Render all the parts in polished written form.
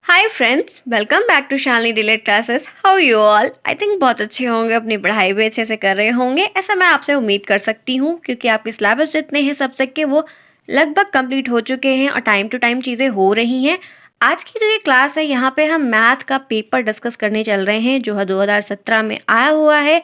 Hi friends, welcome back to Shalini delight classes. How you all? I think बहुत अच्छे होंगे, अपनी पढ़ाई भी अच्छे से कर रहे होंगे, ऐसा मैं आपसे उम्मीद कर सकती हूँ क्योंकि आपके सिलेबस जितने हैं सब्जेक्ट के वो लगभग कंप्लीट हो चुके हैं और टाइम टू टाइम चीज़ें हो रही हैं। आज की जो ये क्लास है यहाँ पे हम मैथ का पेपर डिस्कस करने चल रहे हैं जो 2017 में आया हुआ है।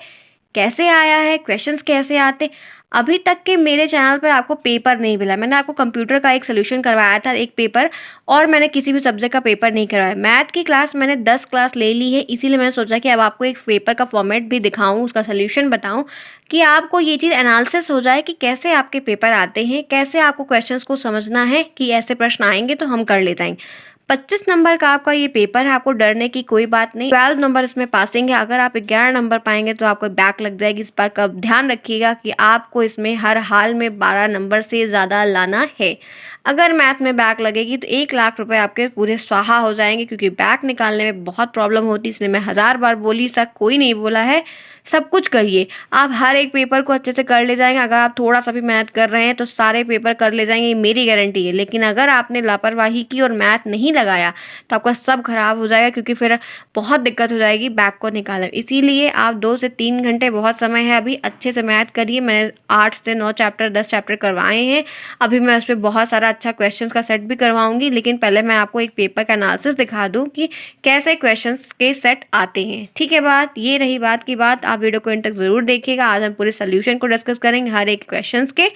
कैसे आया है, क्वेश्चंस कैसे आते। अभी तक के मेरे चैनल पे आपको पेपर नहीं मिला। मैंने आपको कंप्यूटर का एक सोल्यूशन करवाया था, एक पेपर, और मैंने किसी भी सब्जेक्ट का पेपर नहीं करवाया। मैथ की क्लास मैंने 10 क्लास ले ली है, इसीलिए मैंने सोचा कि अब आपको एक पेपर का फॉर्मेट भी दिखाऊं, उसका सोल्यूशन बताऊं कि आपको ये चीज़ एनालिसिस हो जाए कि कैसे आपके पेपर आते हैं, कैसे आपको क्वेश्चंस को समझना है कि ऐसे प्रश्न आएंगे तो हम कर ले जाएंगे। 25 नंबर का आपका ये पेपर है, आपको डरने की कोई बात नहीं। 12 नंबर इसमें पासिंग है। अगर आप 11 नंबर पाएंगे तो आपको बैक लग जाएगी। इस बात का ध्यान रखिएगा कि आपको इसमें हर हाल में 12 नंबर से ज़्यादा लाना है। अगर मैथ में बैक लगेगी तो 1 लाख रुपए आपके पूरे स्वाहा हो जाएंगे, क्योंकि बैक निकालने में बहुत प्रॉब्लम होती है। इसलिए मैं 1000 बार बोली, सा कोई नहीं बोला है। सब कुछ करिए, आप हर एक पेपर को अच्छे से कर ले जाएंगे। अगर आप थोड़ा सा भी मैथ कर रहे हैं तो सारे पेपर कर ले जाएंगे, ये मेरी गारंटी है। लेकिन अगर आपने लापरवाही की और मैथ नहीं लगाया तो आपका सब खराब हो जाएगा, क्योंकि फिर बहुत दिक्कत हो जाएगी बैक को निकालने। इसीलिए आप 2 से 3 घंटे, बहुत समय है अभी, अच्छे से मैथ करिए। मैंने 8 से 9 चैप्टर, 10 चैप्टर करवाए हैं। अभी मैं उस पर बहुत सारा अच्छा क्वेश्चंस का सेट भी करवाऊंगी, लेकिन पहले मैं आपको एक पेपर का एनालिसिस दिखा दूं कि कैसे क्वेश्चंस के सेट आते हैं। ठीक है, बात ये रही। बात की बात, आप वीडियो को इन तक जरूर देखिएगा। आज हम पूरे सोल्यूशन को डिस्कस करेंगे हर एक क्वेश्चंस के।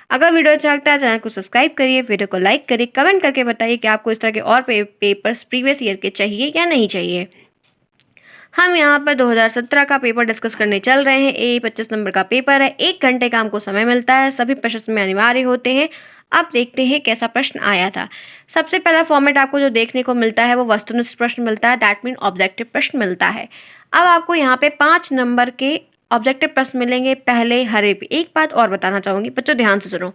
अगर वीडियो अच्छा लगता है चैनल को सब्सक्राइब करिए, वीडियो को लाइक करिए, कमेंट करके बताइए कि आपको इस तरह के और पेपर्स प्रीवियस ईयर के चाहिए या नहीं चाहिए। हम यहाँ पर 2017 का पेपर डिस्कस करने चल रहे हैं। 25 नंबर का पेपर है, 1 घंटे का हमको समय मिलता है। सभी प्रश्न में अनिवार्य होते हैं। अब देखते हैं कैसा प्रश्न आया था। सबसे पहला फॉर्मेट आपको जो देखने को मिलता है वो वस्तुनिष्ठ प्रश्न मिलता है, दैट मीन ऑब्जेक्टिव प्रश्न मिलता है। अब आपको यहाँ पे 5 नंबर के ऑब्जेक्टिव प्रश्न मिलेंगे। पहले हर एक बात और बताना चाहूंगी, बच्चों ध्यान से सुनो।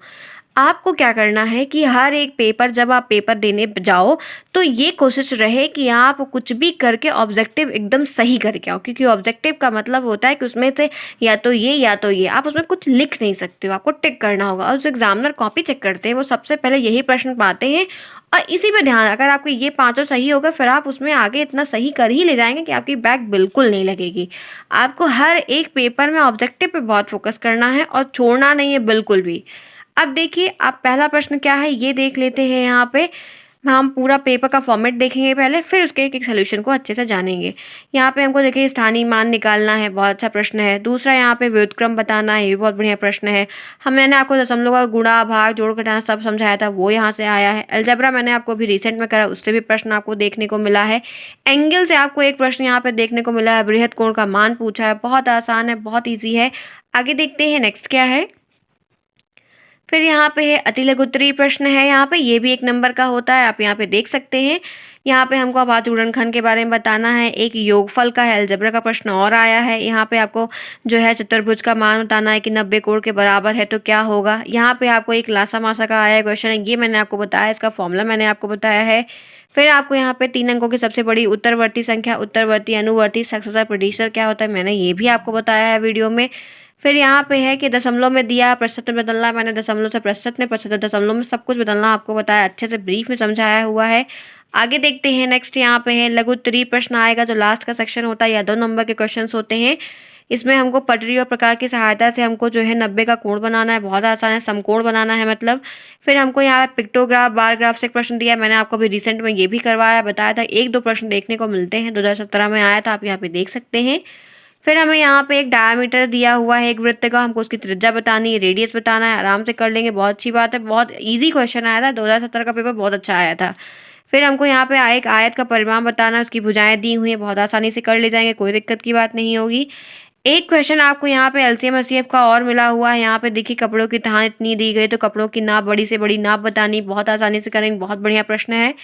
आपको क्या करना है कि हर एक पेपर, जब आप पेपर देने जाओ तो ये कोशिश रहे कि आप कुछ भी करके ऑब्जेक्टिव एकदम सही करके आओ, क्योंकि ऑब्जेक्टिव का मतलब होता है कि उसमें से या तो ये या तो ये, आप उसमें कुछ लिख नहीं सकते हो, आपको टिक करना होगा। और जो एग्जामिनर कॉपी चेक करते हैं वो सबसे पहले यही प्रश्न पाते हैं, और इसी पे ध्यान। अगर आपके ये पांचों सही होगा फिर आप उसमें आगे इतना सही कर ही ले जाएंगे कि आपकी बैक बिल्कुल नहीं लगेगी। आपको हर एक पेपर में ऑब्जेक्टिव पे बहुत फोकस करना है और छोड़ना नहीं है बिल्कुल भी। अब देखिए, आप पहला प्रश्न क्या है ये देख लेते हैं। यहाँ पे हम पूरा पेपर का फॉर्मेट देखेंगे पहले, फिर उसके एक एक सोल्यूशन को अच्छे से जानेंगे। यहाँ पे हमको देखिए स्थानीय मान निकालना है, बहुत अच्छा प्रश्न है। दूसरा यहाँ पे व्युत्क्रम बताना है, ये भी बहुत बढ़िया प्रश्न है। मैंने आपको दशमलव का गुणा भाग जोड़ घटाना सब समझाया था, वो यहाँ से आया है। अलजेब्रा मैंने आपको अभी रिसेंट में करा, उससे भी प्रश्न आपको देखने को मिला है। एंगल से आपको एक प्रश्न यहाँ पे देखने को मिला है, बृहद कोण का मान पूछा है, बहुत आसान है, बहुत ईजी है। आगे देखते हैं नेक्स्ट क्या है। फिर यहाँ पे है अतिलघुत्तरीय प्रश्न है, यहाँ पे ये भी 1 नंबर का होता है, आप यहाँ पे देख सकते हैं। यहाँ पे हमको अभाज्य गुणनखंड के बारे में बताना है। एक योगफल का है, अलजेब्रा का प्रश्न और आया है। यहाँ पे आपको जो है चतुर्भुज का मान बताना है कि 90 कोण के बराबर है तो क्या होगा। यहाँ पे आपको एक लासा मासा का आया क्वेश्चन है, ये मैंने आपको बताया, इसका फॉर्मूला मैंने आपको बताया है। फिर आपको यहाँ पे 3 अंकों की सबसे बड़ी उत्तरवर्ती संख्या, उत्तरवर्ती, अनुवर्ती, सक्सेसर, प्रेडिसर क्या होता है, मैंने ये भी आपको बताया है वीडियो में। फिर यहाँ पे है कि दशमलव में दिया, प्रतिशत में बदलना, मैंने दशमलव से प्रतिशत में, प्रतिशत दशमलव में, सब कुछ बदलना आपको बताया, अच्छे से ब्रीफ में समझाया हुआ है। आगे देखते हैं नेक्स्ट। यहाँ पे है लघु उत्तरीय प्रश्न आएगा, जो लास्ट का सेक्शन होता है या 2 नंबर के क्वेश्चन होते हैं। इसमें हमको पटरी और प्रकार की सहायता से हमको जो है 90 का कोण बनाना है, बहुत आसान है, समकोण बनाना है मतलब। फिर हमको यहाँ पिक्टोग्राफ, बार ग्राफ से एक प्रश्न दिया है, मैंने आपको अभी रिसेंट में ये भी करवाया, बताया था। 1-2 प्रश्न देखने को मिलते हैं, 2017 में आया था, आप यहाँ पे देख सकते हैं। फिर हमें यहाँ पे एक डायमीटर दिया हुआ है एक वृत्त का, हमको उसकी त्रिज्या बतानी है, रेडियस बताना है, आराम से कर लेंगे, बहुत अच्छी बात है। बहुत इजी क्वेश्चन आया था, 2017 का पेपर बहुत अच्छा आया था। फिर हमको यहाँ पे एक आयत का परिमाण बताना है, उसकी भुजाएं दी हुई है, बहुत आसानी से कर ले जाएंगे, कोई दिक्कत की बात नहीं होगी। एक क्वेश्चन आपको यहाँ पे एलसीएम एचसीएफ का और मिला हुआ है। यहाँ पे देखिए कपड़ों की थान इतनी दी गई तो कपड़ों की नाप, बड़ी से बड़ी नाप बतानी, बहुत आसानी से करेंगे, बहुत बढ़िया प्रश्न है।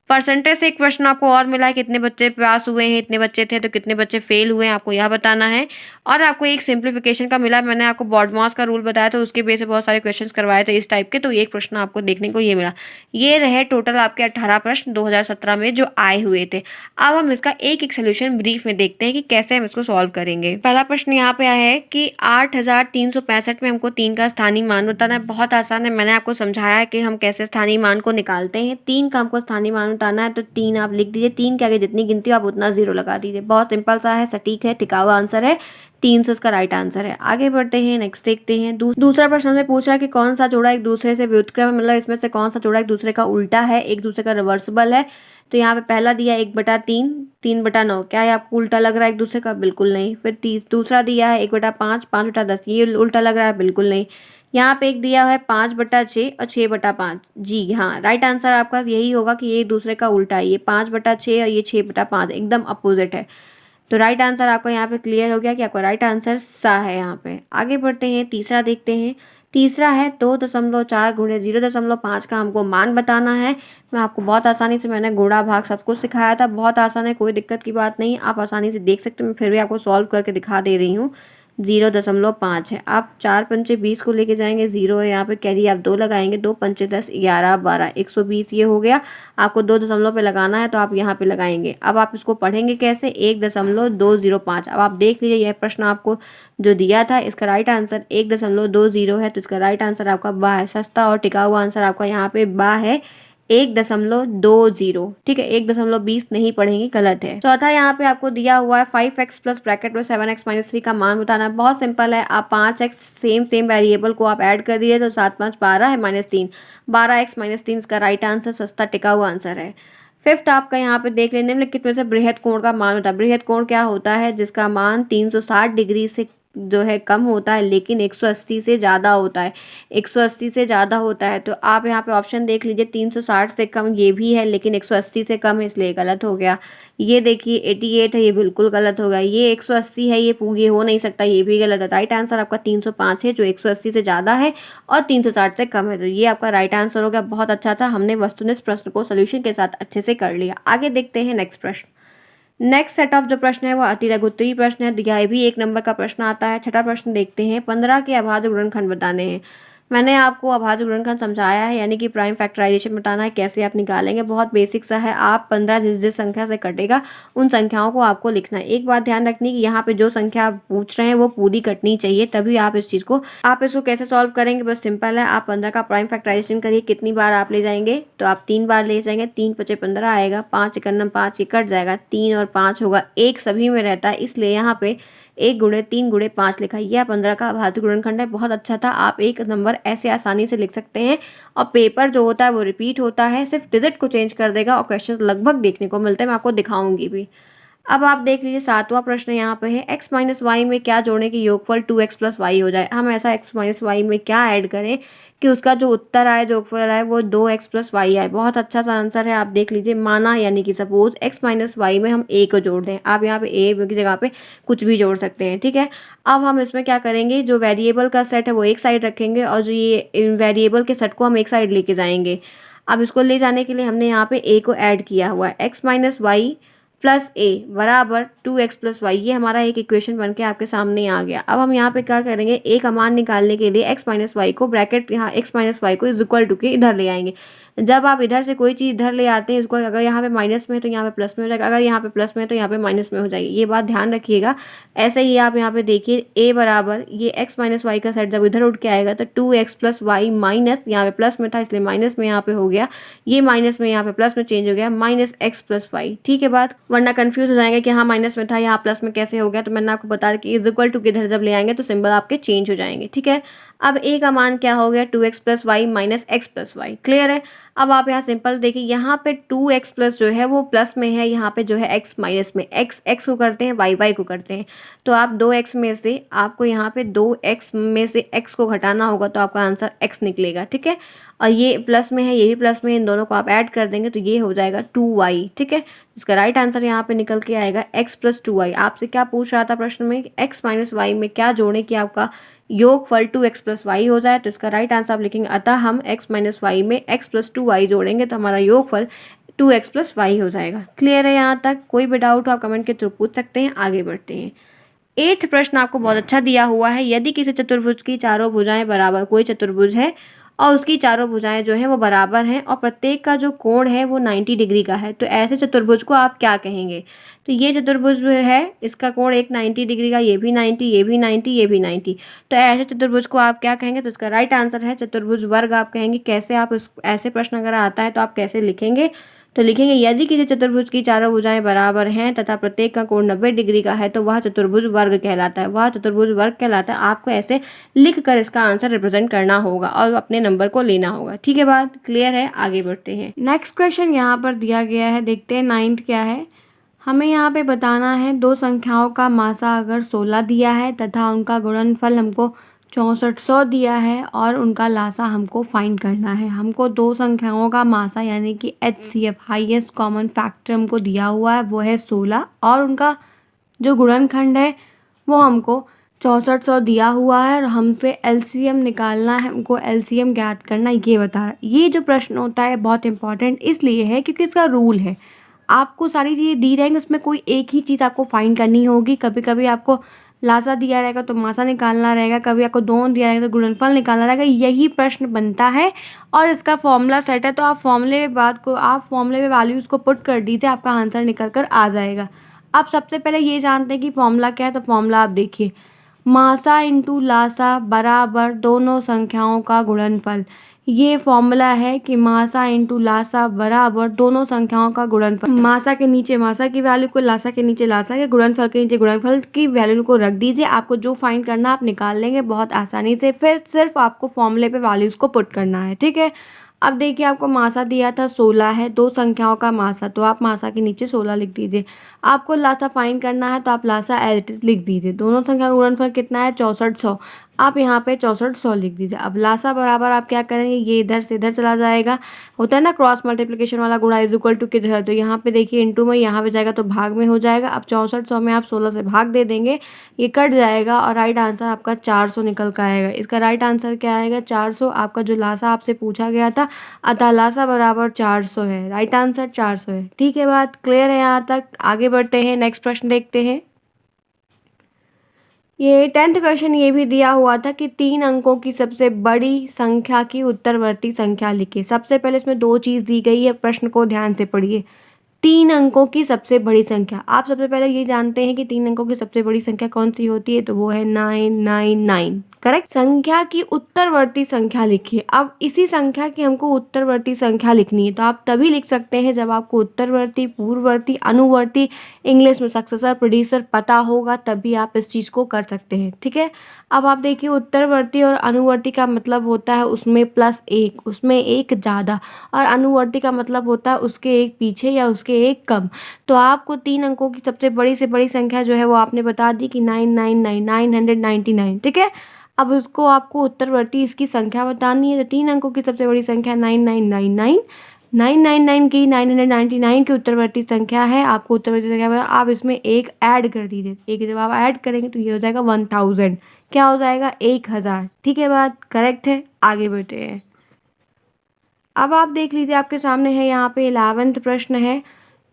परसेंटेज से एक प्रश्न आपको और मिला है, कितने बच्चे पास हुए हैं, इतने बच्चे थे तो कितने बच्चे फेल हुए हैं, आपको यह बताना है। और आपको एक सिंप्लीफिकेशन का मिला, मैंने आपको बॉडमॉस का रूल बताया था, उसके बेस पे बहुत सारे क्वेश्चंस करवाए थे इस टाइप के, तो एक प्रश्न आपको देखने को ये मिला। ये रहे टोटल आपके 18 प्रश्न 2017 में जो आए हुए थे। अब हम इसका एक एक सोल्यूशन ब्रीफ में देखते हैं कि कैसे हम इसको सॉल्व करेंगे। पहला प्रश्न यहाँ पे आया है कि 8365 में हमको 3 का स्थानीय मान बताना है। बहुत आसान है, मैंने आपको समझाया है कि हम कैसे स्थानीय मान को निकालते हैं। 3 का हमको स्थानीय मान बताना है तो 3 आप लिख दीजिए, 3 के आगे जितनी गिनती हो आप उतना 0 लगा दीजिए। बहुत सिंपल सा है, सटीक है, टिकाऊ आंसर है, 300 इसका राइट आंसर है। आगे बढ़ते हैं, नेक्स्ट देखते हैं। दूसरा प्रश्न हमसे पूछ रहा है कि कौन सा जोड़ा एक दूसरे से व्युत्क्रम है, मतलब इसमें से कौन सा जोड़ा एक दूसरे का उल्टा है, एक दूसरे का रिवर्सिबल है। तो यहाँ पे पहला दिया 1/3, 3/9, क्या ये आपको उल्टा लग रहा है एक दूसरे का? बिल्कुल नहीं। फिर दूसरा दिया है 1/5, 5/10, ये उल्टा लग रहा है? बिल्कुल नहीं। यहाँ पे एक दिया है 5/6 और 6/5, जी हाँ, राइट आंसर आपका यही होगा कि ये एक दूसरे का उल्टा है, ये 5/6 और ये 6/5 एकदम अपोजिट है। तो राइट आंसर आपका यहाँ पे क्लियर हो गया कि आपका राइट आंसर सा है यहाँ पे। आगे बढ़ते हैं, तीसरा देखते हैं। तीसरा है 2.4 गुणे 0.5 का हमको मान बताना है। मैं आपको बहुत आसानी से, मैंने गुणा भाग सब कुछ सिखाया था, बहुत आसान है, कोई दिक्कत की बात नहीं, आप आसानी से देख सकते हो। मैं फिर भी आपको सॉल्व करके दिखा दे रही हूँ। 0.5 है, आप 4 पंचे 20 को लेके जाएंगे, 0 है यहाँ पे, कैरी आप 2 लगाएंगे, 2 पंचे 10, 11 12, 120 ये हो गया। आपको 2 दशमलव पे लगाना है तो आप यहाँ पे लगाएंगे। अब आप इसको पढ़ेंगे कैसे? 1.205। अब आप देख लीजिए, यह प्रश्न आपको जो दिया था इसका राइट आंसर 1.20 है, तो इसका राइट आंसर आपका बा है। सस्ता और टिकाऊ आंसर आपका यहाँ पे बा है, 1.20। ठीक है, 1.20 नहीं पढ़ेंगे, गलत है। चौथा यहाँ पे आपको दिया हुआ है 5x प्लस ब्रैकेट में 7x-3 का मान बताना है। बहुत सिंपल है, आप 5x सेम वेरिएबल को आप ऐड कर दीजिए तो 7 5 12 है, -3, 12x-3 इसका राइट आंसर, सस्ता टिकाऊ आंसर है। फिफ्थ आपका यहाँ पे देख लें, निम्नलिखित में से बृहद कोण का मान होता है। बृहद कोण क्या होता है? जिसका मान 360 डिग्री से जो है कम होता है लेकिन 180 से ज़्यादा होता है, 180 से ज़्यादा होता है। तो आप यहाँ पे ऑप्शन देख लीजिए, 360 से कम ये भी है लेकिन 180 से कम है, इसलिए गलत हो गया। ये देखिए 88 है, ये बिल्कुल गलत होगा। ये 180 है, ये हो नहीं सकता, ये भी गलत है। राइट आंसर आपका 305 है, जो 180 से ज़्यादा है और 360 से कम है, तो ये आपका राइट आंसर हो गया। बहुत अच्छा था, हमने वस्तुनिष्ठ प्रश्न को सोल्यूशन के साथ अच्छे से कर लिया। आगे देखते हैं नेक्स्ट प्रश्न। नेक्स्ट सेट ऑफ जो प्रश्न है वो अति लघुत्तरीय प्रश्न है, यह भी 1 नंबर का प्रश्न आता है। छठा प्रश्न देखते हैं, 15 के अभाज्य गुणनखंड बताने हैं। मैंने आपको अभाज्य गुणनखंड समझाया है, यानी कि प्राइम फैक्टराइजेशन बताना है, कैसे आप निकालेंगे। बहुत बेसिक सा है, आप 15 जिस संख्या से कटेगा उन संख्याओं को आपको लिखना है। एक बात ध्यान रखनी कि यहाँ पे जो संख्या आप पूछ रहे हैं वो पूरी कटनी चाहिए, तभी आप इस चीज़ को, आप इसको कैसे सॉल्व करेंगे? बस सिंपल है, आप 15 का प्राइम फैक्टराइजेशन करिए। कितनी बार आप ले जाएंगे? तो आप 3 बार ले जाएंगे, 3 पचे 15 आएगा, 5 एकन्नम 5, ये कट जाएगा, 3 और 5 होगा, 1 सभी में रहता है, इसलिए यहाँ पे 1 गुणे 3 गुणे 5 लिखा। यह 15 का अभाज्य गुणनखंड है। बहुत अच्छा था, आप 1 नंबर ऐसे आसानी से लिख सकते हैं और पेपर जो होता है वो रिपीट होता है, सिर्फ डिजिट को चेंज कर देगा और क्वेश्चंस लगभग देखने को मिलते हैं, मैं आपको दिखाऊंगी भी। अब आप देख लीजिए, 7वां प्रश्न यहाँ पे है, x माइनस वाई में क्या जोड़ने की योगफल 2x प्लस वाई हो जाए। हम ऐसा x माइनस वाई में क्या ऐड करें कि उसका जो उत्तर आए, जो योगफल आए, वो 2x प्लस वाई आए। बहुत अच्छा सा आंसर है, आप देख लीजिए। माना यानी कि सपोज x माइनस वाई में हम a को जोड़ दें, आप यहाँ पे a की जगह पे कुछ भी जोड़ सकते हैं, ठीक है। अब हम इसमें क्या करेंगे, जो वेरिएबल का सेट है वो एक साइड रखेंगे और जो ये वेरिएबल के सेट को हम एक साइड लेके जाएंगे। अब इसको ले जाने के लिए हमने यहाँ पे a को ऐड किया हुआ है, x माइनस वाई प्लस ए बराबर 2x प्लस वाई, ये हमारा एक इक्वेशन बन के आपके सामने आ गया। अब हम यहाँ पे क्या करेंगे, ए का मान निकालने के लिए x माइनस वाई को ब्रैकेट, यहाँ x माइनस वाई को इज इक्वल टू के इधर ले आएंगे। जब आप इधर से कोई चीज़ इधर ले आते हैं, इसको अगर यहाँ पे माइनस में है तो यहाँ पे प्लस में हो जाएगा, अगर यहाँ पे प्लस में है तो यहाँ पे माइनस में हो जाएगी, ये बात ध्यान रखिएगा। ऐसे ही आप यहाँ पे देखिए, a बराबर ये x माइनस वाई का सेट जब इधर उठ के आएगा तो 2x प्लस वाई माइनस, यहाँ पे प्लस में था इसलिए माइनस में यहाँ पे हो गया, ये माइनस में यहाँ पे प्लस में चेंज हो गया, माइनस x प्लस वाई। ठीक है बात, वरना कंफ्यूज हो जाएंगे कि हाँ माइनस में था यहाँ प्लस में कैसे हो गया। तो मैंने आपको बता दिया कि इज इक्वल टू के इधर जब ले आएंगे तो सिंबल आपके चेंज हो जाएंगे, ठीक है। अब a का मान क्या हो गया, 2x plus Y minus X plus Y, clear है। अब आप यहाँ सिंपल देखिए, यहाँ पे 2x प्लस जो है वो प्लस में है, यहाँ पे जो है x माइनस में, x को करते हैं, y को करते हैं। तो आप 2x में से आपको यहाँ पे 2x में से x को घटाना होगा तो आपका आंसर x निकलेगा, ठीक है। और ये प्लस में है, ये भी प्लस में है, इन दोनों को आप ऐड कर देंगे तो ये हो जाएगा 2y, ठीक है। इसका राइट आंसर यहाँ पे निकल के आएगा x प्लस 2y। आपसे क्या पूछ रहा था प्रश्न में, x माइनस वाई में क्या जोड़े कि आपका योगफल 2x प्लस वाई हो जाए। तो इसका राइट आंसर आप लिखेंगे, अतः हम x माइनस वाई में x प्लस 2y जोड़ेंगे तो हमारा योगफल 2x प्लस वाई हो जाएगा। क्लियर है यहाँ तक? कोई भी डाउट हो आप कमेंट के थ्रू पूछ सकते हैं। आगे बढ़ते हैं, 8th प्रश्न आपको बहुत अच्छा दिया हुआ है, यदि किसी चतुर्भुज की चारों भुजाएं बराबर, कोई चतुर्भुज है और उसकी चारों भुजाएं जो है वो बराबर हैं और प्रत्येक का जो कोण है वो 90 डिग्री का है, तो ऐसे चतुर्भुज को आप क्या कहेंगे। तो ये चतुर्भुज है, इसका कोण एक 90 डिग्री का, ये भी 90, ये भी 90, ये भी 90, तो ऐसे चतुर्भुज को आप क्या कहेंगे। तो इसका राइट आंसर है चतुर्भुज वर्ग आप कहेंगे। कैसे आप इस ऐसे प्रश्न अगर आता है तो आप कैसे लिखेंगे, तो लिखेंगे यदि किसी चतुर्भुज की चारों भुजाएं बराबर हैं तथा प्रत्येक का कोण 90 डिग्री का है तो वह चतुर्भुज वर्ग कहलाता है, वह चतुर्भुज वर्ग कहलाता है। आपको ऐसे लिख कर इसका आंसर रिप्रेजेंट करना होगा और अपने नंबर को लेना होगा। ठीक है, बात क्लियर है? आगे बढ़ते हैं। नेक्स्ट क्वेश्चन यहाँ पर दिया गया है, देखते हैं 9th क्या है। हमें यहाँ पे बताना है दो संख्याओं का मासा अगर 16 दिया है तथा उनका गुणनफल हमको 6400 दिया है और उनका लासा हमको फाइंड करना है। हमको दो संख्याओं का मासा यानी कि HCF हाईएस्ट कॉमन फैक्टर हमको दिया हुआ है, वो है 16 और उनका जो गुणनखंड है वो हमको 6400 दिया हुआ है और हमसे LCM निकालना है, हमको LCM ज्ञात करना, ये बता रहा है। ये जो प्रश्न होता है बहुत इंपॉर्टेंट इसलिए है क्योंकि इसका रूल है, आपको सारी चीज़ें दी रहेंगी, उसमें कोई एक ही चीज़ आपको फाइंड करनी होगी। कभी कभी आपको लासा दिया रहेगा तो मासा निकालना रहेगा, कभी आपको दोनों दिया रहेगा तो गुणनफल निकालना रहेगा। यही प्रश्न बनता है और इसका फॉर्मूला सेट है, तो आप फॉर्मूले में वैल्यूज़ को पुट कर दीजिए, आपका आंसर निकल कर आ जाएगा। आप सबसे पहले ये जानते हैं कि फॉर्मूला क्या है, तो फॉर्मूला आप देखिए, मासा इंटू लासा बराबर दोनों संख्याओं का गुणनफल। ये फॉर्मूला है कि मासा इंटू लासा बराबर दोनों संख्याओं का गुणनफल। मासा के नीचे मासा की वैल्यू को, लासा के नीचे लासा के, गुणनफल के नीचे गुणनफल की वैल्यू को रख दीजिए। आपको जो फाइंड करना आप निकाल लेंगे बहुत आसानी से, फिर सिर्फ आपको फॉर्मूले पे वैल्यूज़ को पुट करना है। ठीक है, अब देखिए आपको मासा दिया था 16 है, दो संख्याओं का मासा, तो आप मासा के नीचे 16 लिख दीजिए। आपको लासा फाइंड करना है तो आप लासा एज इट इज लिख दीजिए। दोनों संख्या का गुणनफल कितना है 6400, आप यहाँ पे 6400 लिख दीजिए। अब लासा बराबर आप क्या करेंगे, ये इधर से इधर चला जाएगा, होता है ना क्रॉस मल्टीप्लिकेशन वाला, गुणा इज इक्वल टू किधर, तो यहाँ पे देखिए इंटू में यहाँ पे जाएगा तो भाग में हो जाएगा। अब 6400 में आप 16 से भाग दे देंगे, ये कट जाएगा और राइट आंसर आपका 400 निकल कर आएगा। इसका राइट आंसर क्या आएगा 400, आपका जो लासा आपसे पूछा गया था, अतः लासा बराबर 400 है, राइट आंसर 400 है। ठीक है, बात क्लियर है यहाँ तक? आगे बढ़ते हैं, नेक्स्ट प्रश्न देखते हैं। ये 10th क्वेश्चन ये भी दिया हुआ था कि 3 अंकों की सबसे बड़ी संख्या की उत्तरवर्ती संख्या लिखिए। सबसे पहले इसमें दो चीज़ दी गई है, प्रश्न को ध्यान से पढ़िए। 3 अंकों की सबसे बड़ी संख्या, आप सबसे पहले ये जानते हैं कि 3 अंकों की सबसे बड़ी संख्या कौन सी होती है, तो वो है 999, करेक्ट। संख्या की उत्तरवर्ती संख्या लिखिए। अब इसी संख्या की हमको उत्तरवर्ती संख्या लिखनी है, तो आप तभी लिख सकते हैं जब आपको उत्तरवर्ती, पूर्ववर्ती, अनुवर्ती, इंग्लिश में सक्सेसर, प्रीडिसेसर पता होगा, तभी आप इस चीज़ को कर सकते हैं। ठीक है, अब आप देखिए उत्तरवर्ती और अनुवर्ती का मतलब होता है उसमें +1, उसमें एक ज़्यादा, और अनुवर्ती का मतलब होता है उसके एक पीछे या उसके एक कम। तो आपको 3 अंकों की सबसे बड़ी से बड़ी संख्या जो है वो आपने बता दी कि 999, ठीक है। अब उसको आपको उत्तरवर्ती इसकी संख्या बतानी है, तो 3 अंकों की सबसे बड़ी संख्या 9999, 999 की 999 की उत्तरवर्ती संख्या है। आपको उत्तरवर्ती संख्या आप इसमें एक ऐड कर दीजिए, एक जब आप ऐड करेंगे तो ये हो जाएगा 1000, क्या हो जाएगा 1000। ठीक है, बात करेक्ट है। आगे बढ़ते हैं। अब आप देख लीजिए आपके सामने है यहाँ पे 11th प्रश्न है,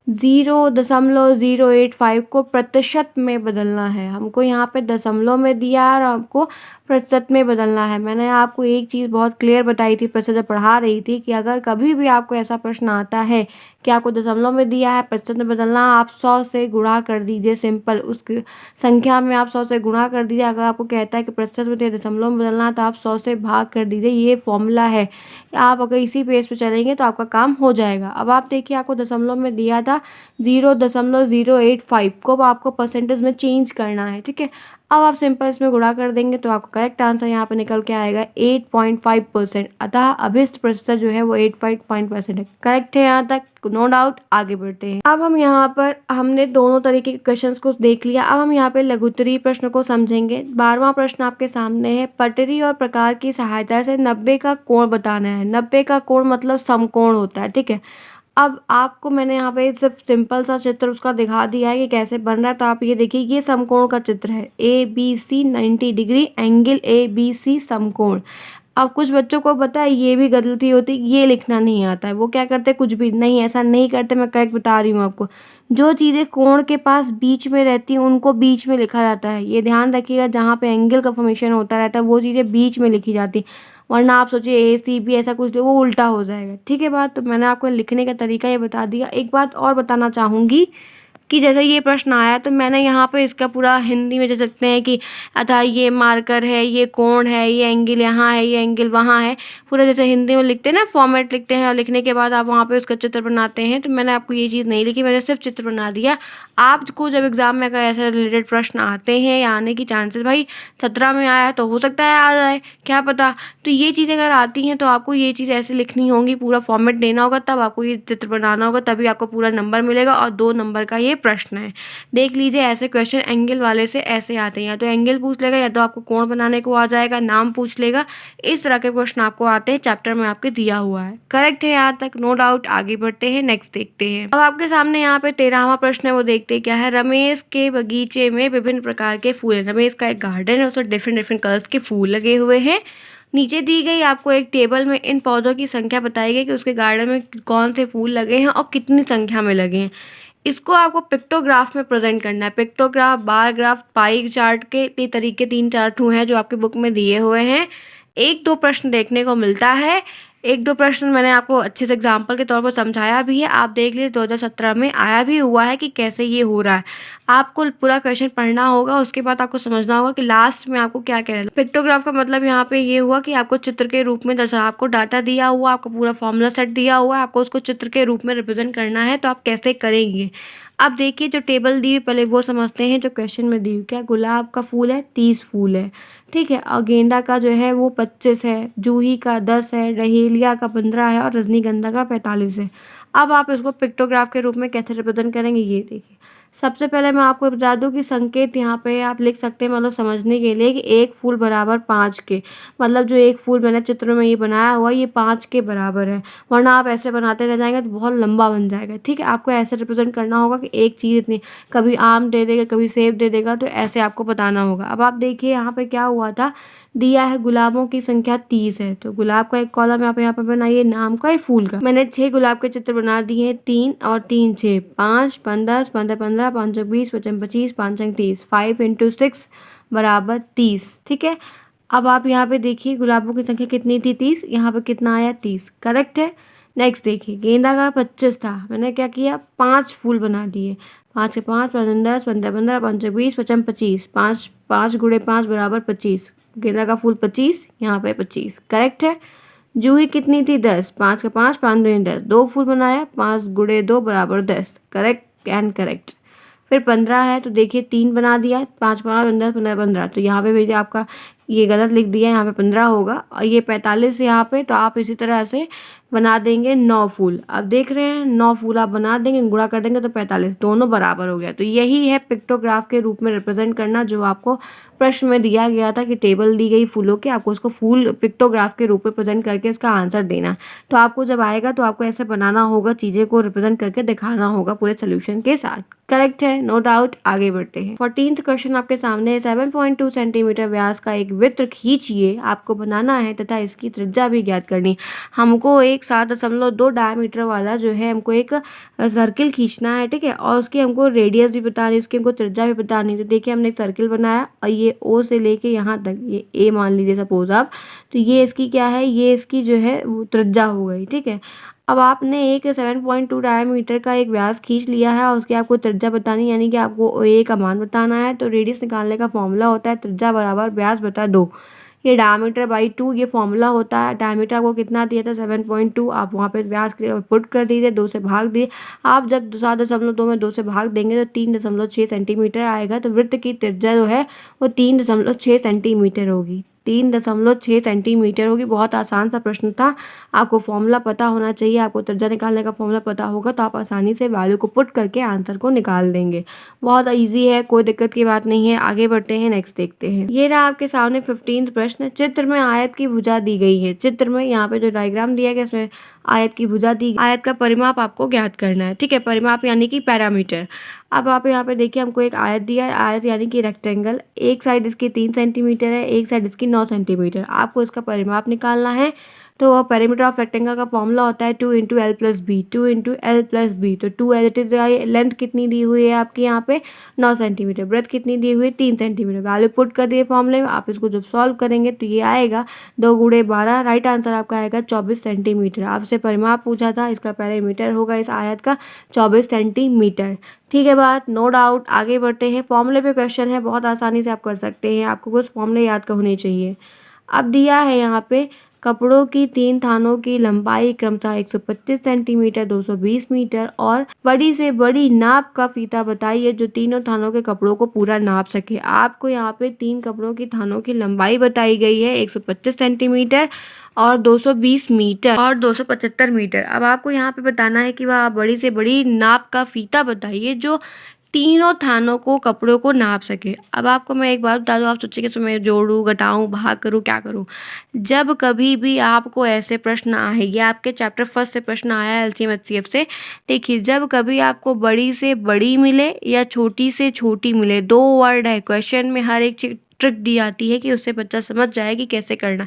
0.085 को प्रतिशत में बदलना है। हमको यहाँ पे दशमलव में दिया है और आपको प्रतिशत में बदलना है। मैंने आपको एक चीज़ बहुत क्लियर बताई थी प्रतिशत जब पढ़ा रही थी कि अगर कभी भी आपको ऐसा प्रश्न आता है कि आपको दशमलव में दिया है, प्रतिशत में बदलना, आप 100 से गुणा कर दीजिए, सिंपल उसकी संख्या में आप 100 से गुणा कर दीजिए। अगर आपको कहता है कि प्रतिशत में दशमलव में बदलना है तो आप 100 से भाग कर दीजिए, ये फॉर्मूला है। आप अगर इसी पेज पे चलेंगे तो आपका काम हो जाएगा। अब आप देखिए आपको दशमलव में दिया था 0.085 को, अब आपको परसेंटेज में चेंज करना है। ठीक है, अब आप सिंपल इसमें गुणा कर देंगे तो आपको करेक्ट आंसर यहाँ पे निकल के आएगा 8.5%। अतः अभिष्ट प्रतिशत जो है वो 8.5% है। करेक्ट है यहाँ तक, नो डाउट। आगे बढ़ते हैं। अब हम यहाँ पर हमने दोनों तरीके के क्वेश्चंस को देख लिया। अब हम यहाँ पे लघुत्तरीय प्रश्न को समझेंगे। 12वां प्रश्न आपके सामने है, पटरी और प्रकार की सहायता से 90 का कोण बताना है। 90 का कोण मतलब समकोण होता है। ठीक है, अब आपको मैंने यहाँ पे सिर्फ सिंपल सा चित्र उसका दिखा दिया है कि कैसे बन रहा है। तो आप ये देखिए, ये समकोण का चित्र है, ABC 90 डिग्री एंगल ABC समकोण। अब कुछ बच्चों को पता है ये भी गलती होती है, ये लिखना नहीं आता है, वो क्या करते कुछ भी नहीं, ऐसा नहीं करते। मैं करेक्ट बता रही हूँ आपको, जो चीज़ें कोण के पास बीच में रहती हैं उनको बीच में लिखा जाता है। ये ध्यान रखिएगा, जहाँ पे एंगल का फॉर्मेशन होता रहता है वो चीज़ें बीच में लिखी जाती हैं, वरना आप सोचिए ACB ऐसा कुछ वो उल्टा हो जाएगा। ठीक है बात, तो मैंने आपको लिखने का तरीका ये बता दिया। एक बात और बताना चाहूँगी कि जैसे ये प्रश्न आया तो मैंने यहाँ पे इसका पूरा हिंदी में जैसे सकते हैं कि अतः ये मार्कर है, ये कोण है, ये एंगल यहाँ है, ये एंगल वहाँ है, पूरा जैसे हिंदी में लिखते हैं ना, फॉर्मेट लिखते हैं और लिखने के बाद आप वहाँ पे उसका चित्र बनाते हैं। तो मैंने आपको ये चीज़ नहीं लिखी, मैंने सिर्फ चित्र बना दिया। आपको जब एग्ज़ाम में अगर ऐसे रिलेटेड प्रश्न आते हैं या आने की चांसेस भाई 17 में आया है तो हो सकता है आ जाए, क्या पता। तो ये चीज़ें अगर आती हैं तो आपको ये चीज़ ऐसे लिखनी होगी, पूरा फॉर्मेट देना होगा, तब आपको ये चित्र बनाना होगा, तभी आपको पूरा नंबर मिलेगा। और 2 नंबर का ये प्रश्न है। देख लीजिए, ऐसे क्वेश्चन एंगल वाले से ऐसे आते हैं, या तो एंगल पूछ लेगा या तो आपको कोण बनाने को आ जाएगा, नाम पूछ लेगा। इस तरह के प्रश्न आपको आते हैं, चैप्टर में आपके दिया हुआ है। करेक्ट है यहाँ तक, नो डाउट। आगे बढ़ते हैं, नेक्स्ट देखते हैं। अब आपके सामने यहाँ पे 13वां प्रश्न है, वो देखते हैं क्या है। रमेश के बगीचे में विभिन्न प्रकार के फूल हैं। रमेश का एक गार्डन है, उसमें डिफरेंट डिफरेंट कलर्स के फूल लगे हुए हैं। नीचे दी गई आपको एक टेबल में इन पौधों की संख्या बताई गई कि उसके गार्डन में कौन से फूल लगे हैं और कितनी संख्या में लगे हैं। इसको आपको पिक्टोग्राफ में प्रेजेंट करना है। Pictograph, bar graph, pie chart के तरीके 3-4 ठू हैं जो आपके बुक में दिए हुए हैं। 1-2 प्रश्न देखने को मिलता है। 1-2 प्रश्न मैंने आपको अच्छे से एग्जाम्पल के तौर पर समझाया भी है। आप देख लीजिए 2017 में आया भी हुआ है कि कैसे ये हो रहा है। आपको पूरा क्वेश्चन पढ़ना होगा, उसके बाद आपको समझना होगा कि लास्ट में आपको क्या कह रहा है। पिक्टोग्राफ का मतलब यहाँ पे ये हुआ कि आपको चित्र के रूप में दर्शाना, आपको डाटा दिया हुआ, आपको पूरा फॉर्मूला सेट दिया हुआ है, आपको उसको चित्र के रूप में रिप्रेजेंट करना है। तो आप कैसे करेंगे, अब देखिए जो टेबल दी हुई पहले वो समझते हैं जो क्वेश्चन में दी हुई। क्या गुलाब का फूल है, 30 फूल है, ठीक है। और गेंदा का जो है वो 25 है, जूही का 10 है, डहेलिया का 15 है और रजनीगंधा का 45 है। अब आप इसको पिक्टोग्राफ के रूप में कैसे रिप्रेजेंट करेंगे, ये देखिए। सबसे पहले मैं आपको बता दूं कि संकेत यहाँ पे आप लिख सकते हैं, मतलब समझने के लिए, कि एक फूल बराबर 5 के, मतलब जो एक फूल मैंने चित्र में ये बनाया हुआ ये 5 के बराबर है। वरना आप ऐसे बनाते रह जाएंगे तो बहुत लंबा बन जाएगा, ठीक है। आपको ऐसे रिप्रेजेंट करना होगा कि एक चीज़ इतनी, कभी आम दे देगा, कभी सेब दे देगा, तो ऐसे आपको बताना होगा। अब आप देखिए यहाँ पे क्या हुआ था, दिया है गुलाबों की संख्या 30 है, तो गुलाब का एक कॉलम आप यहाँ पे बनाइए, नाम का, फूल का। मैंने 6 गुलाब के चित्र बना दिए हैं, 3 और 3 6, 5 15 15 15 5 20 25 25 5 30, 5 × 6 बराबर 30, ठीक है। अब आप यहाँ पे देखिए गुलाबों की संख्या कितनी थी, 30, यहाँ पे कितना आया, 30, करेक्ट है। नेक्स्ट देखिए, गेंदा का 25 था, मैंने क्या किया, 5 फूल बना दिए, 5 के 5 5 10 15 15 5 20 25 25, 5 5 × 5 बराबर 25, गेंदा का फूल 25, यहाँ पे 25, करेक्ट है। जूही कितनी थी, 10, 5 के 5 5 दूनी 10, 2 फूल बनाया, 5 × 2 बराबर 10, करेक्ट एंड करेक्ट। फिर 15 है तो देखिए 3 बना दिया, 5 5 15 15 15, तो यहाँ पे भैया आपका ये गलत लिख दिया, यहाँ पे 15 होगा, और ये 45 यहाँ पे, तो आप इसी तरह से बना देंगे 9 फूल। अब देख रहे हैं 9 फूल आप बना देंगे, गुणा कर देंगे तो 45, दोनों बराबर हो गया। तो यही है पिक्टोग्राफ के रूप में रिप्रेजेंट करना, जो आपको प्रश्न में दिया गया था कि टेबल दी गई फूलों की, आपको उसको फूल पिक्टोग्राफ के रूप में प्रेजेंट करके इसका आंसर देना। तो आपको जब आएगा तो आपको ऐसे बनाना होगा, चीज़ें को रिप्रेजेंट करके दिखाना होगा पूरे सोल्यूशन के साथ। करेक्ट है, नो डाउट। आगे बढ़ते हैं। 14th क्वेश्चन आपके सामने है। 7.2 सेंटीमीटर व्यास का एक वृत्त खींचिए, आपको बनाना है तथा इसकी त्रिज्या भी ज्ञात करनी। हमको एक 7.2 डायमीटर वाला जो है हमको एक सर्किल खींचना है, ठीक है, और उसकी हमको रेडियस भी बतानी, उसकी हमको त्रिज्या भी बतानी। तो देखिए हमने एक सर्किल बनाया और ये ओ से लेके यहाँ तक, ये ए मान लीजिए सपोज आप, तो ये इसकी क्या है, ये इसकी जो है वो त्रिज्या हो गई, ठीक है। अब आपने एक 7.2 डायमीटर का एक व्यास खींच लिया है और उसकी आपको त्रिज्या बतानी, यानी कि आपको ए का मान बताना है। तो रेडियस निकालने का फॉर्मूला होता है त्रिज्या बराबर व्यास बटा 2, ये डायमीटर बाई 2 ये फॉर्मूला होता है। डायमीटर आपको कितना दिया था, 7.2, आप वहाँ पे व्यास पुट कर दीजिए, 2 से भाग दिए। आप जब 7.2 में 2 से भाग देंगे तो 3.6 सेंटीमीटर आएगा। तो वृत्त की त्रिज्या जो है वो 3.6 सेंटीमीटर होगी, 3.6 सेंटीमीटर होगी। बहुत आसान सा प्रश्न था, आपको फॉर्मूला पता होना चाहिए, आपको त्रिज्या निकालने का फॉर्मूला पता होगा तो आप आसानी से वैल्यू को पुट करके आंसर को निकाल देंगे। बहुत इजी है, कोई दिक्कत की बात नहीं है। आगे बढ़ते हैं, नेक्स्ट देखते हैं। ये रहा आपके सामने 15th प्रश्न। चित्र में आयत की भुजा दी गई है। चित्र में यहाँ पे जो डायग्राम दिया गया इसमें आयत की भुजा दी, आयत का परिमाप आपको ज्ञात करना है, ठीक है, परिमाप यानी कि पैरामीटर। अब आप यहाँ पे देखिए हमको एक आयत दिया है, आयत यानी कि रेक्टेंगल, एक साइड इसकी 3 सेंटीमीटर है, एक साइड इसकी 9 सेंटीमीटर। आपको इसका परिमाप निकालना है। तो पेरीमीटर ऑफ रेक्टेंगल का फॉर्मूला होता है 2 into L plus B, 2 into L plus B. तो 2 एज इट इज, लेंथ कितनी दी हुई है आपकी यहाँ पे 9 सेंटीमीटर, ब्रेथ कितनी दी हुई है 3 सेंटीमीटर। वैल्यू पुट कर दिए फॉर्मूले में, आप इसको जब सॉल्व करेंगे तो ये आएगा 2 गुणे 12, राइट आंसर आपका आएगा 24 सेंटीमीटर। आपसे परिमाप पूछा था, इसका पेरीमीटर होगा इस आयत का 24 सेंटीमीटर। ठीक है बात, नो डाउट। आगे बढ़ते हैं, फॉर्मूले पे क्वेश्चन है, बहुत आसानी से आप कर सकते हैं, आपको बस फॉर्मूले याद का होने चाहिए। अब दिया है यहाँ पे कपड़ों की 3 थानों की लंबाई क्रमशः 125 सेंटीमीटर, 220 मीटर और बड़ी से बड़ी नाप का फीता बताइए जो तीनों थानों के कपड़ों को पूरा नाप सके। आपको यहाँ पे 3 कपड़ों की थानों की लंबाई बताई गई है 125 सेंटीमीटर और 220 मीटर और 275 मीटर। अब आपको यहाँ पे बताना है कि वह बड़ी से बड़ी नाप का फीता बताइए जो तीनों थानों को कपड़ों को नाप सके। अब आपको मैं एक बात बता दूँ, आप सोचिए कि मैं जोड़ूँ, घटाऊँ, भाग करूँ, क्या करूँ। जब कभी भी आपको ऐसे प्रश्न आए, ये आपके चैप्टर फर्स्ट से प्रश्न आया है एलसीएम एचसीएफ से। देखिए, जब कभी आपको बड़ी से बड़ी मिले या छोटी से छोटी मिले, 2 वर्ड है क्वेश्चन में, हर एक चीज ट्रिक दी आती है कि उससे बच्चा समझ जाए कि कैसे करना।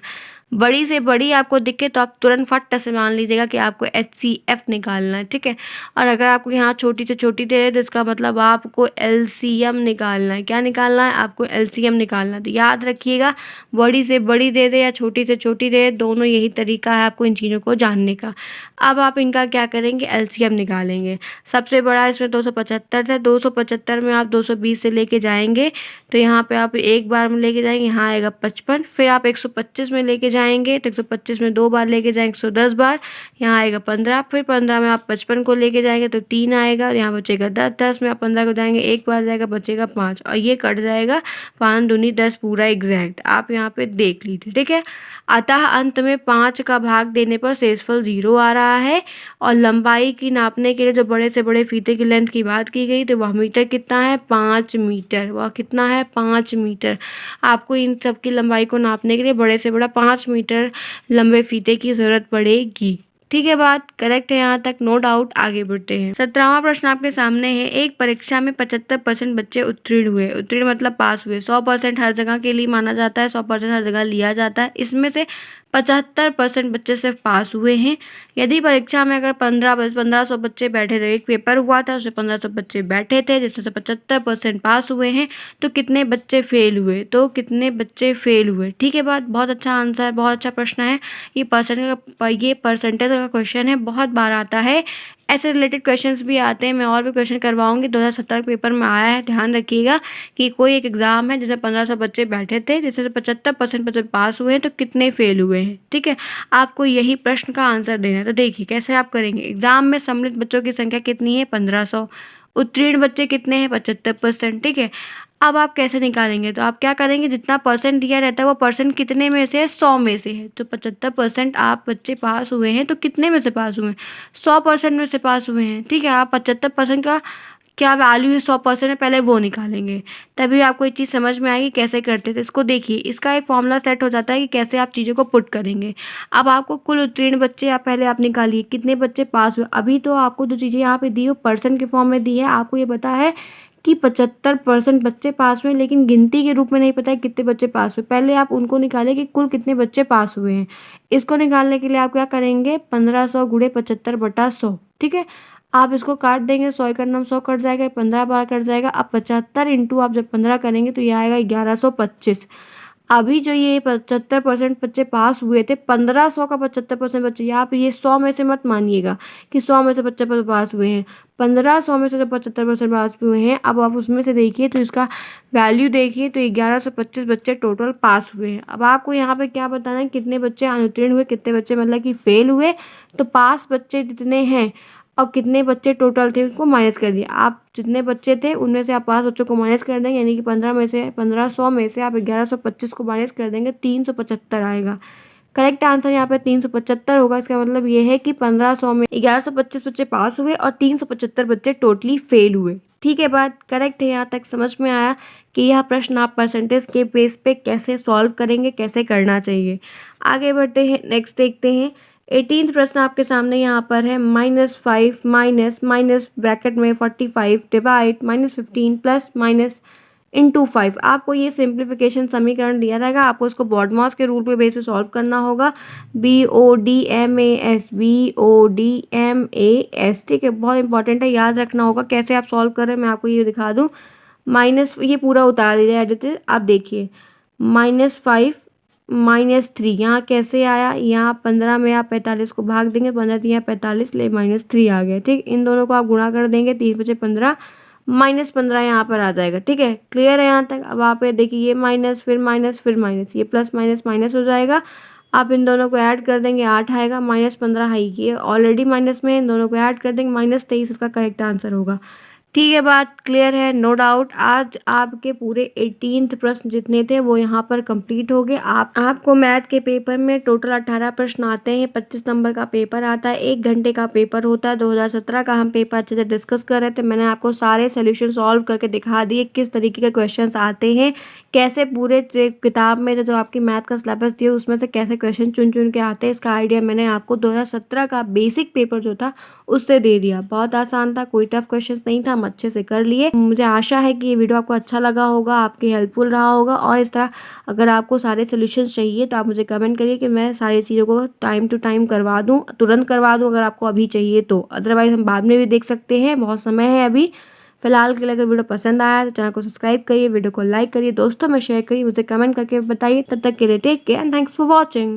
बड़ी से बड़ी आपको दिखे तो आप तुरंत फट से मान लीजिएगा कि आपको एचसीएफ निकालना है, ठीक है। और अगर आपको यहाँ छोटी से छोटी दे रहे तो इसका मतलब आपको एलसीएम निकालना है। क्या निकालना है? आपको एलसीएम निकालना है। तो याद रखिएगा, बड़ी से बड़ी दे दे या छोटी से छोटी दे, दोनों यही तरीका है आपको इन चीज़ों को जानने का। अब आप इनका क्या करेंगे? एलसीएम निकालेंगे। सबसे बड़ा इसमें 275 है, 275 में आप 220 से लेके जाएंगे तो यहाँ पे आप एक बार में लेके जाएंगे, यहाँ आएगा 55। फिर आप 125 में लेके जाएंगे तो 125 में 2 बार लेके जाएंगे 110 बार, यहाँ आएगा 15। फिर 15 में आप 55 को लेके जाएंगे तो 3 आएगा और यहाँ बचेगा 10। 10 में आप 15 को जाएंगे, एक बार जाएगा, बचेगा 5 और ये कट जाएगा 5 दूनी 10 पूरा एग्जैक्ट। आप यहाँ पे देख लीजिए, ठीक है। अतः अंत में 5 का भाग देने पर शेषफल 0 आ रहा है। और लंबाई की नापने के लिए जो बड़े से बड़े फीते की लेंथ की बात की गई तो वह मीटर कितना है? 5 मीटर। वह कितना है? 5 मीटर। आपको इन सब की लंबाई को नापने के लिए बड़े से बड़ा 5 मीटर लंबे फीते की ज़रूरत पड़ेगी। ठीक है, बात करेक्ट है यहाँ तक, नो डाउट। आगे बढ़ते हैं। 17वां प्रश्न आपके सामने है। एक परीक्षा में 75% बच्चे उत्तीर्ण हुए। उत्तीर्ण मतलब पास हुए। 100% हर जगह के लिए माना जाता है, 100% हर जगह लिया जाता है। इसमें से 75% बच्चे सिर्फ पास हुए हैं। यदि परीक्षा में अगर 1500 बच्चे बैठे थे, एक पेपर हुआ था उसमें 1500 बच्चे बैठे थे जिसमें से 75% पास हुए हैं, तो कितने बच्चे फेल हुए? तो कितने बच्चे फेल हुए? ठीक है बात, बहुत अच्छा आंसर, बहुत अच्छा प्रश्न है। ये परसेंटेज का क्वेश्चन है, बहुत बार आता है। ऐसे रिलेटेड क्वेश्चंस भी आते हैं, मैं और भी क्वेश्चन करवाऊंगी। 2017 के पेपर में आया है, ध्यान रखिएगा कि कोई एक एग्जाम है जैसे 1500 बच्चे बैठे थे जिससे 75% बच्चे पास हुए हैं, तो कितने फेल हुए हैं? ठीक है, आपको यही प्रश्न का आंसर देना है। तो देखिए कैसे आप करेंगे। एग्जाम में सम्मिलित बच्चों की संख्या कितनी है? 1500। उत्तीर्ण बच्चे कितने हैं? 75%। ठीक है, अब आप कैसे निकालेंगे? तो आप क्या करेंगे, जितना परसेंट दिया रहता है वो परसेंट कितने में से है? 100 में से है। तो 75% आप बच्चे पास हुए हैं तो कितने में से पास हुए हैं? 100% में से पास हुए हैं। ठीक है, आप 75% का क्या वैल्यू है 100% में, पहले वो निकालेंगे, तभी आपको ये चीज़ समझ में आएगी कैसे करते थे। इसको देखिए, इसका एक फॉर्मूला सेट हो जाता है कि कैसे आप चीज़ों को पुट करेंगे। अब आपको कुल उत्तीर्ण बच्चे आप पहले आप निकालिए, कितने बच्चे पास हुए। अभी तो आपको जो चीज़ें यहाँ पे दी हो परसेंट के फॉर्म में दी है, आपको ये पता है कि 75% बच्चे पास हुए, लेकिन गिनती के रूप में नहीं पता है कितने बच्चे पास हुए। पहले आप उनको निकालें कि कुल कितने बच्चे पास हुए हैं। इसको निकालने के लिए आप क्या करेंगे? 1500 गुणे 75/100। ठीक है, आप इसको काट देंगे, 100 का नाम 100 कट जाएगा, 15 बार कट जाएगा। अब 75 इंटू आप जब 15 करेंगे तो ये आएगा 1125। अभी जो ये 75% बच्चे पास हुए थे, 1500 का 75% बच्चे, यहाँ पे ये 100 में से मत मानिएगा कि 100 में से 75 पास हुए हैं। 1500 में से जब 75% पास हुए हैं, अब आप उसमें से देखिए तो इसका वैल्यू देखिए तो 1125 बच्चे टोटल पास हुए हैं। अब आपको यहाँ पे क्या बताना है, कितने बच्चे अनुत्तीर्ण हुए, कितने बच्चे मतलब कि फेल हुए। तो पास बच्चे जितने हैं और कितने बच्चे टोटल थे उसको माइनस कर दिए। आप जितने बच्चे थे उनमें से आप 5 बच्चों को माइनस कर देंगे, यानी कि 1500 में से आप 1125 को माइनस कर देंगे, 375 आएगा। करेक्ट आंसर यहाँ पे 375 होगा। इसका मतलब ये है कि 1500 में 1125 बच्चे पास हुए और 375 बच्चे टोटली फेल हुए। ठीक है, बात करेक्ट है। यहाँ तक समझ में आया कि यह प्रश्न आप परसेंटेज के बेस पे कैसे सॉल्व करेंगे, कैसे करना चाहिए। आगे बढ़ते हैं, नेक्स्ट देखते हैं। 18th प्रश्न आपके सामने यहाँ पर है। -5 माइनस माइनस ब्रैकेट में 45 डिवाइड -15 प्लस माइनस इंटू 5। आपको ये सिंप्लीफिकेशन समीकरण दिया रहेगा, आपको इसको BODMAS के रूल पे बेस पे सॉल्व करना होगा। BODMAS, BODMAS, ठीक है, बहुत इंपॉर्टेंट है, याद रखना होगा। कैसे आप सॉल्व कर रहे हैं मैं आपको ये दिखा दूँ। माइनस, ये पूरा उतार दीजिए एडिटिव, आप देखिए -5 -3 यहाँ कैसे आया, यहाँ 15 में आप 45 को भाग देंगे, 15 दिया 45 ले -3 आ गया, ठीक। इन दोनों को आप गुणा कर देंगे, 3 बचे 15, -15 यहाँ पर आ जाएगा, ठीक है। क्लियर है यहाँ तक। अब आप ये देखिए, ये माइनस फिर माइनस फिर माइनस, ये प्लस माइनस माइनस हो जाएगा। आप इन दोनों को ऐड कर देंगे, 8 आएगा, -15 है, ये ऑलरेडी माइनस में, इन दोनों को ऐड कर देंगे, -23 इसका करेक्ट आंसर होगा। ठीक है, बात क्लियर है, नो डाउट। आज आपके पूरे 18th प्रश्न जितने थे वो यहाँ पर कंप्लीट हो गए। आपको मैथ के पेपर में टोटल 18 प्रश्न आते हैं, 25 नंबर का पेपर आता है, 1 घंटे का पेपर होता है। 2017 का हम पेपर अच्छे से डिस्कस कर रहे थे, मैंने आपको सारे सोल्यूशन सॉल्व करके दिखा दिए, किस तरीके के क्वेश्चन आते हैं, कैसे पूरे किताब में जो आपकी मैथ का सिलेबस दिया उसमें से कैसे क्वेश्चन चुन चुन के आते हैं, इसका आइडिया मैंने आपको 2017 का बेसिक पेपर जो था उससे दे दिया। बहुत आसान था, कोई टफ क्वेश्चन नहीं था, हम अच्छे से कर लिए। मुझे आशा है कि ये वीडियो आपको अच्छा लगा होगा, आपकी हेल्पफुल रहा होगा। और इस तरह अगर आपको सारे सोल्यूशंस चाहिए तो आप मुझे कमेंट करिए कि मैं सारी चीज़ों को टाइम टू टाइम करवा दूँ, तुरंत करवा दूँ अगर आपको अभी चाहिए तो। अदरवाइज़ हम बाद में भी देख सकते हैं, बहुत समय है अभी। फिलहाल के लिए अगर वीडियो पसंद आया तो चैनल को सब्सक्राइब करिए, वीडियो को लाइक करिए, दोस्तों में शेयर करिए, मुझे कमेंट करके बताइए। तब तक के लिए take care and thanks for watching.